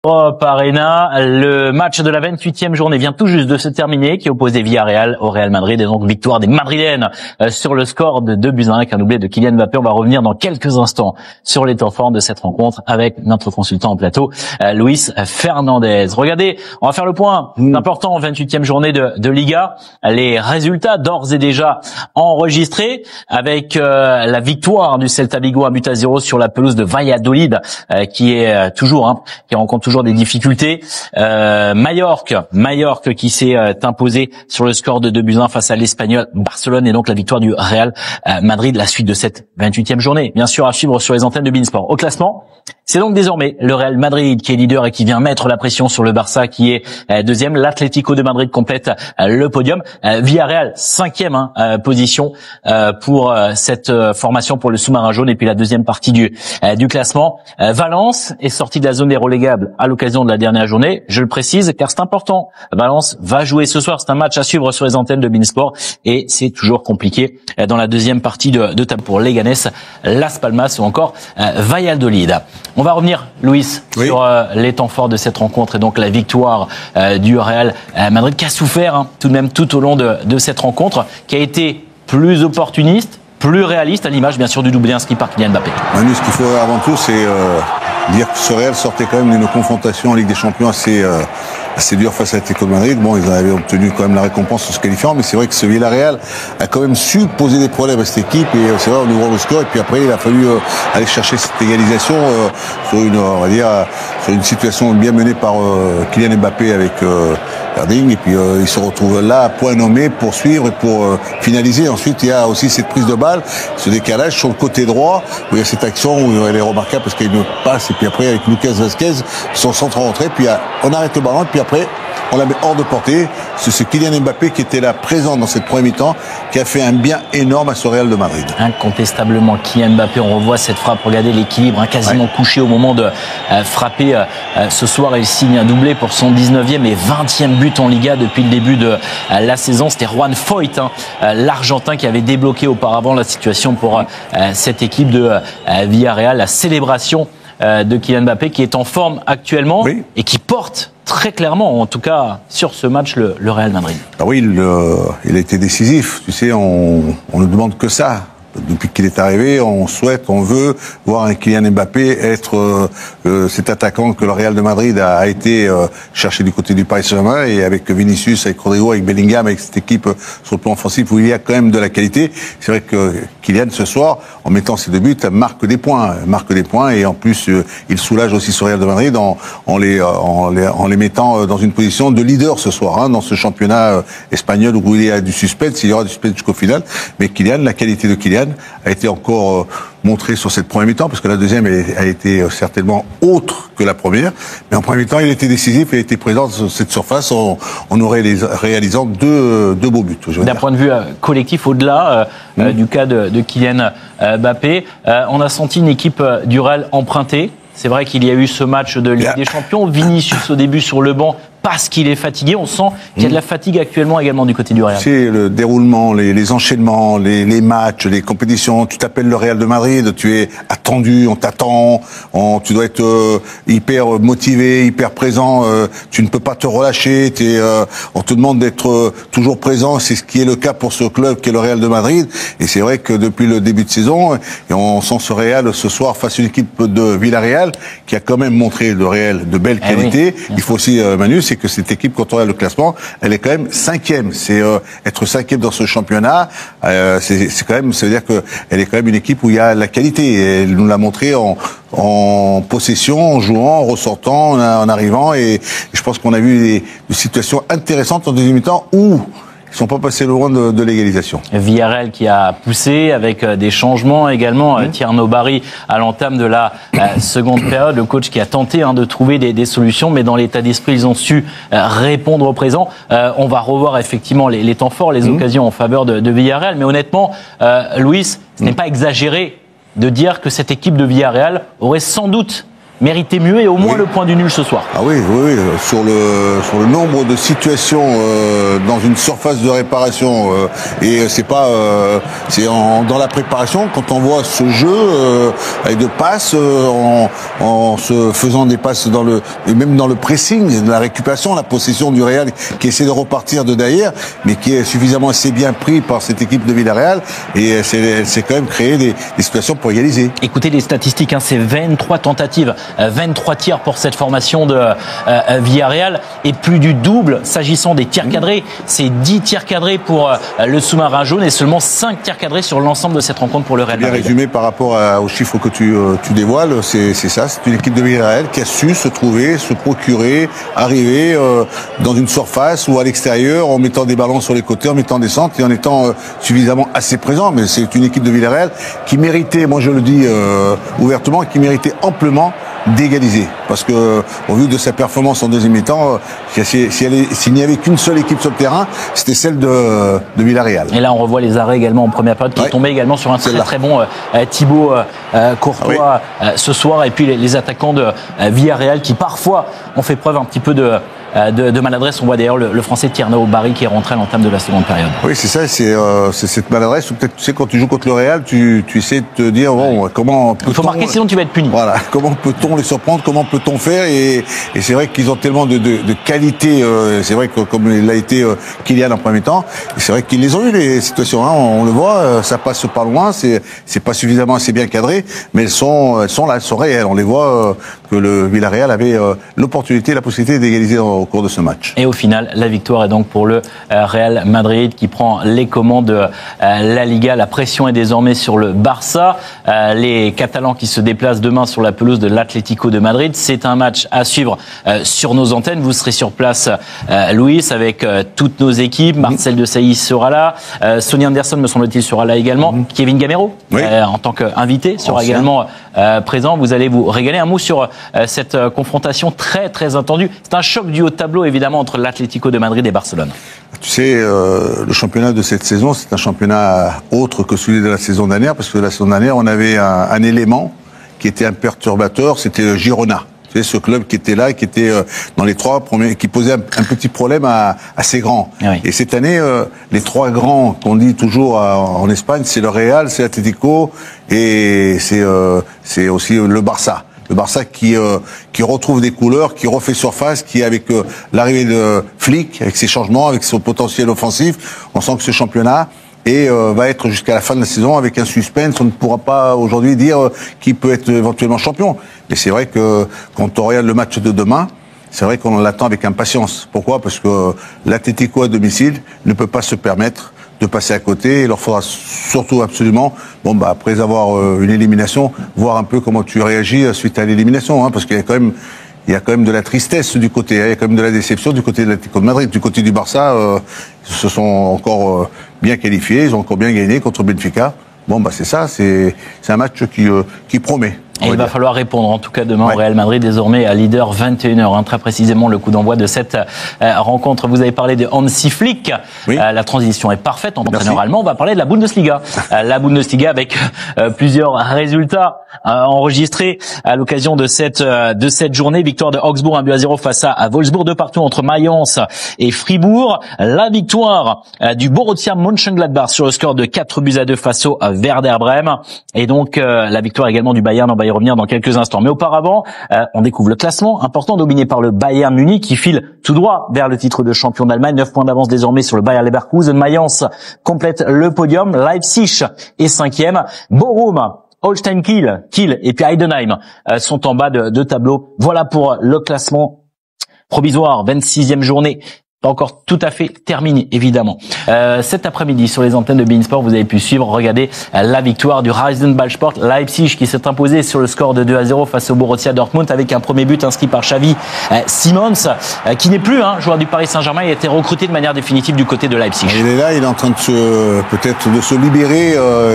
Europe Arena, le match de la 28e journée vient tout juste de se terminer, qui opposait Villarreal au Real Madrid, et donc victoire des Madrilènes sur le score de 2-1 avec un doublé de Kylian Mbappé. On va revenir dans quelques instants sur les temps forts de cette rencontre avec notre consultant en plateau, Luis Fernandez. Regardez, on va faire le point important en 28e journée de Liga. Les résultats d'ores et déjà enregistrés avec la victoire du Celta Vigo 1-0 sur la pelouse de Valladolid, qui est qui rencontre toujours des difficultés. Majorque qui s'est imposé sur le score de 2-1 face à l'Espagnol Barcelone, et donc la victoire du Real Madrid, la suite de cette 28e journée. Bien sûr, à suivre sur les antennes de beIN Sport. Au classement, c'est donc désormais le Real Madrid qui est leader et qui vient mettre la pression sur le Barça qui est deuxième. L'Atlético de Madrid complète le podium. Villarreal, 5e position pour cette formation pour le sous-marin jaune. Et puis la deuxième partie du classement, Valence est sorti de la zone des relégables à l'occasion de la dernière journée. Je le précise car c'est important. Valence va jouer ce soir. C'est un match à suivre sur les antennes de beIN Sport et c'est toujours compliqué dans la deuxième partie de table pour Leganés, Las Palmas ou encore Valladolid. On va revenir, Luis, sur les temps forts de cette rencontre et donc la victoire du Real Madrid qui a souffert tout de même tout au long de cette rencontre, qui a été plus opportuniste, plus réaliste, à l'image bien sûr du doublé inscrit par Kylian Mbappé. Manu, ce qu'il faut avant tout, c'est dire que ce Real sortait quand même d'une confrontation en Ligue des Champions assez dur face à l'Atlético de Madrid. Bon, ils avaient obtenu quand même la récompense en se qualifiant, mais c'est vrai que ce Villarreal a quand même su poser des problèmes à cette équipe, et c'est vrai, en ouvrant le score, et puis après il a fallu aller chercher cette égalisation sur une situation bien menée par Kylian Mbappé avec Erding, et puis il se retrouve là à point nommé pour suivre et pour finaliser. Ensuite, il y a aussi cette prise de balle, ce décalage sur le côté droit, où il y a cette action où elle est remarquable parce qu'il y a une passe, et puis après avec Lucas Vazquez, son centre en rentrée, puis on arrête le ballon, puis après on la met hors de portée. C'est ce Kylian Mbappé qui était là présent dans cette première mi-temps qui a fait un bien énorme à ce Real de Madrid. Incontestablement Kylian Mbappé, on revoit cette frappe, regardez l'équilibre, quasiment couché au moment de frapper. Ce soir il signe un doublé pour son 19e et 20e but en Liga depuis le début de la saison. C'était Juan Foyth, l'Argentin, qui avait débloqué auparavant la situation pour cette équipe de Villarreal. La célébration de Kylian Mbappé qui est en forme actuellement et qui porte très clairement, en tout cas sur ce match, le Real Madrid. Ah oui, il a été décisif. Tu sais, on ne demande que ça. Depuis qu'il est arrivé, on souhaite, on veut voir un Kylian Mbappé être cet attaquant que le Real de Madrid a été chercher du côté du Paris Saint-Germain, et avec Vinicius, avec Rodrigo, avec Bellingham, avec cette équipe sur le plan offensif où il y a quand même de la qualité. C'est vrai que Kylian, ce soir, en mettant ses deux buts, marque des points, et en plus il soulage aussi ce Real de Madrid en les mettant dans une position de leader ce soir, dans ce championnat espagnol où il y a du suspense. Il y aura du suspense jusqu'au final, mais Kylian, la qualité de Kylian a été encore montrée sur cette première mi-temps, parce que la deuxième a été certainement autre que la première, mais en première mi-temps il était décisif, il a été présent sur cette surface en réalisant deux beaux buts. D'un point de vue collectif, au-delà du cas de Kylian Mbappé, on a senti une équipe du Real empruntée. C'est vrai qu'il y a eu ce match de Ligue des Champions, Vinicius au début sur le banc parce qu'il est fatigué. On sent qu'il y a de la fatigue actuellement également du côté du Real. C'est le déroulement, les enchaînements, les matchs, les compétitions. Tu t'appelles le Real de Madrid, tu es attendu, on t'attend, tu dois être hyper motivé, hyper présent. Tu ne peux pas te relâcher. On te demande d'être toujours présent. C'est ce qui est le cas pour ce club qui est le Real de Madrid. Et c'est vrai que depuis le début de saison, et on sent ce Real ce soir face à une équipe de Villarreal qui a quand même montré le Real de belle qualité. Il faut aussi, Manu, c'est que cette équipe, quand on regarde le classement, elle est quand même 5e. C'est être 5e dans ce championnat, c'est quand même, ça veut dire que elle est quand même une équipe où il y a la qualité. Et elle nous l'a montré en possession, en jouant, en ressortant, en arrivant. Et je pense qu'on a vu des situations intéressantes en deuxième mi-temps où ils sont pas passés loin de l'égalisation. Villarreal qui a poussé avec des changements également. Tierno Barry à l'entame de la seconde période, le coach qui a tenté de trouver des solutions, mais dans l'état d'esprit ils ont su répondre au présent. On va revoir effectivement les temps forts, les occasions en faveur de Villarreal, mais honnêtement, Luis, ce n'est pas exagéré de dire que cette équipe de Villarreal aurait sans doute méritait mieux et au moins le point du nul ce soir. Ah oui, sur le nombre de situations dans une surface de réparation et c'est pas dans la préparation quand on voit ce jeu avec de passes en se faisant des passes et même dans le pressing, la récupération, la possession du Real qui essaie de repartir de derrière, mais qui est suffisamment assez bien pris par cette équipe de Villarreal et c'est quand même créé des situations pour égaliser. Écoutez les statistiques, c'est 23 tentatives, 23 tirs pour cette formation de Villarreal et plus du double s'agissant des tirs cadrés. C'est 10 tirs cadrés pour le sous-marin jaune et seulement 5 tirs cadrés sur l'ensemble de cette rencontre pour le Real Madrid. Bien résumé par rapport aux chiffres que tu dévoiles, c'est ça, c'est une équipe de Villarreal qui a su se trouver, se procurer, arriver dans une surface ou à l'extérieur en mettant des ballons sur les côtés, en mettant des centres et en étant suffisamment assez présent. Mais c'est une équipe de Villarreal qui méritait, moi je le dis ouvertement, qui méritait amplement d'égaliser. Parce que, au vu de sa performance en deuxième mi-temps, s'il n'y avait qu'une seule équipe sur le terrain, c'était celle de Villarreal. Et là, on revoit les arrêts également en première période qui tombaient également sur un très bon Thibaut Courtois ce soir. Et puis les attaquants de Villarreal qui parfois ont fait preuve un petit peu de maladresse. On voit d'ailleurs le Français Tierno Barry qui est rentré à l'entame de la seconde période. Oui, c'est ça, c'est cette maladresse. Ou peut-être, tu sais, quand tu joues contre le Real, tu essaies de te dire, bon, comment peut-on... Il faut marquer, sinon tu vas être puni. Voilà, comment peut-on les surprendre, comment peut-on faire et c'est vrai qu'ils ont tellement de qualité, c'est vrai que comme il a été Kylian en premier temps, c'est vrai qu'ils les ont eu les situations, on le voit, ça passe pas loin, c'est pas suffisamment assez bien cadré, mais elles sont là, elles sont réelles, on les voit que le Villarreal avait l'opportunité, la possibilité d'égaliser au cours de ce match. Et au final, la victoire est donc pour le Real Madrid qui prend les commandes de la Liga. La pression est désormais sur le Barça. Les Catalans qui se déplacent demain sur la pelouse de l'Atlético de Madrid. C'est un match à suivre sur nos antennes. Vous serez sur place, Louis, avec toutes nos équipes. Marcel Desailly sera là. Sonny Anderson, me semble-t-il, sera là également. Kevin Gamero, en tant qu'invité, sera également présent. Vous allez vous régaler. Un mot sur cette confrontation très, très attendue. C'est un choc du haut de tableau, évidemment, entre l'Atlético de Madrid et Barcelone. Tu sais, le championnat de cette saison, c'est un championnat autre que celui de la saison dernière, parce que la saison dernière, on avait un élément qui était un perturbateur, c'était le Girona. Tu sais, ce club qui était là, qui était dans les trois premiers, qui posait un petit problème à ces grands. Oui. Et cette année, les trois grands qu'on dit toujours en Espagne, c'est le Real, c'est l'Atlético et c'est aussi le Barça. Le Barça qui retrouve des couleurs, qui refait surface, qui avec l'arrivée de Flick, avec ses changements, avec son potentiel offensif, on sent que ce championnat va être jusqu'à la fin de la saison avec un suspense. On ne pourra pas aujourd'hui dire qui peut être éventuellement champion. Mais c'est vrai que quand on regarde le match de demain, c'est vrai qu'on l'attend avec impatience. Pourquoi ? Parce que l'Atlético à domicile ne peut pas se permettre de passer à côté. Il leur faudra surtout absolument, après avoir une élimination, voir un peu comment tu réagis suite à l'élimination, parce qu'il y a quand même de la tristesse du côté, il y a quand même de la déception du côté de l'Atlético de Madrid. Du côté du Barça, ils se sont encore bien qualifiés, ils ont encore bien gagné contre Benfica. C'est ça, c'est un match qui promet. Et il va falloir répondre, en tout cas demain au Real Madrid, désormais à leader 21h, très précisément le coup d'envoi de cette rencontre. Vous avez parlé de Hansi Flick, la transition est parfaite en entraîneur allemand. On va parler de la Bundesliga, la Bundesliga avec plusieurs résultats enregistrés à l'occasion de cette journée. Victoire de Augsbourg 1-0 face à Wolfsburg, 2-2 entre Mayence et Fribourg. La victoire du Borussia Mönchengladbach sur le score de 4-2 face au Werder Bremen. Et donc la victoire également du Bayern. On va y revenir dans quelques instants. Mais auparavant, on découvre le classement important dominé par le Bayern Munich qui file tout droit vers le titre de champion d'Allemagne. 9 points d'avance désormais sur le Bayer Leverkusen. Mayence complète le podium. Leipzig est 5e. Bochum, Holstein Kiel et puis Heidenheim sont en bas de tableau. Voilà pour le classement provisoire. 26e journée. Pas encore tout à fait terminé, évidemment. Cet après-midi, sur les antennes de beIN Sport, vous avez pu suivre, regarder la victoire du Rasenballsport Leipzig qui s'est imposé sur le score de 2-0 face au Borussia Dortmund avec un premier but inscrit par Xavi Simons, qui n'est plus joueur du Paris Saint-Germain. Il a été recruté de manière définitive du côté de Leipzig. Il est là, il est en train de se libérer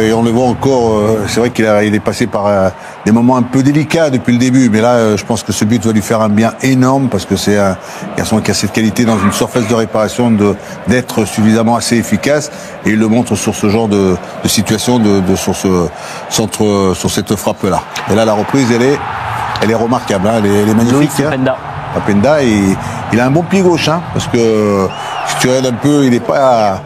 et on le voit encore. C'est vrai qu'il est passé par des moments un peu délicats depuis le début, mais là, je pense que ce but va lui faire un bien énorme parce que c'est un garçon qui a cette qualité dans une surface de réparation d'être suffisamment assez efficace et il le montre sur ce genre de situation sur cette frappe là. Et là la reprise elle est elle est remarquable, hein, elle est magnifique. Loïc Openda. Openda, il a un bon pied gauche, hein, parce que si tu regardes un peu, il n'est pas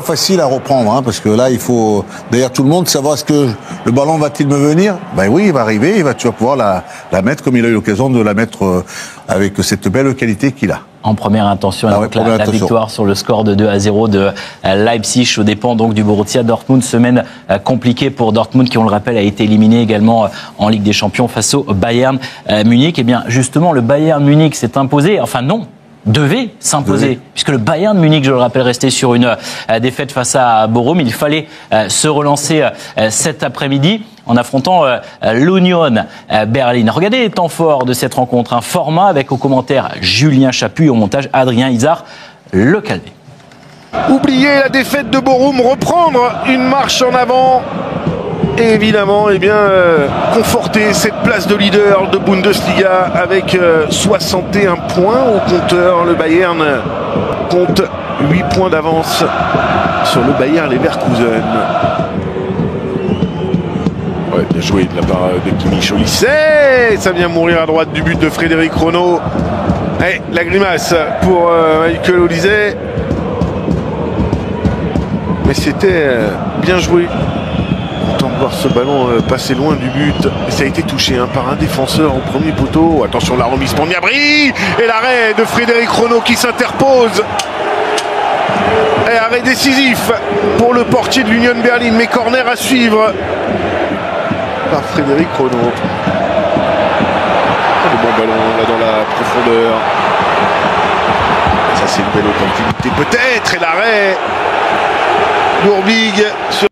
facile à reprendre, hein, parce que là, il faut, derrière tout le monde, savoir est-ce que le ballon va-t-il me venir? Ben oui, il va arriver, tu vas pouvoir la mettre comme il a eu l'occasion de la mettre avec cette belle qualité qu'il a. En première intention, la victoire sur le score de 2-0 de Leipzig aux dépens donc du Borussia Dortmund. Semaine compliquée pour Dortmund qui, on le rappelle, a été éliminé également en Ligue des Champions face au Bayern Munich. Et bien justement, le Bayern Munich s'est imposé, enfin non, devait s'imposer, puisque le Bayern Munich, je le rappelle, restait sur une défaite face à Bochum. Il fallait se relancer cet après-midi en affrontant l'Union Berlin. Regardez les temps forts de cette rencontre. Un format avec au commentaire Julien Chaput et au montage Adrien Izard, le Calvé. Oublier la défaite de Bochum, reprendre une marche en avant. Et évidemment, conforter cette place de leader de Bundesliga avec 61 points au compteur. Le Bayern compte 8 points d'avance sur le Bayer Leverkusen. Ouais, bien joué de la part de Kimmich Olise. Ça vient mourir à droite du but de Frédéric Renaud. Et la grimace pour Michael Olise. Mais c'était bien joué. Content de voir ce ballon passer loin du but. Et ça a été touché par un défenseur au premier poteau. Attention, la remise pour Gnabry. Et l'arrêt de Frédéric Renaud qui s'interpose. Et arrêt décisif pour le portier de l'Union Berlin. Mais corner à suivre par Frédéric Renaud. Le bon ballon là dans la profondeur. Ça, c'est une belle opportunité peut-être. Et l'arrêt d'Urbig sur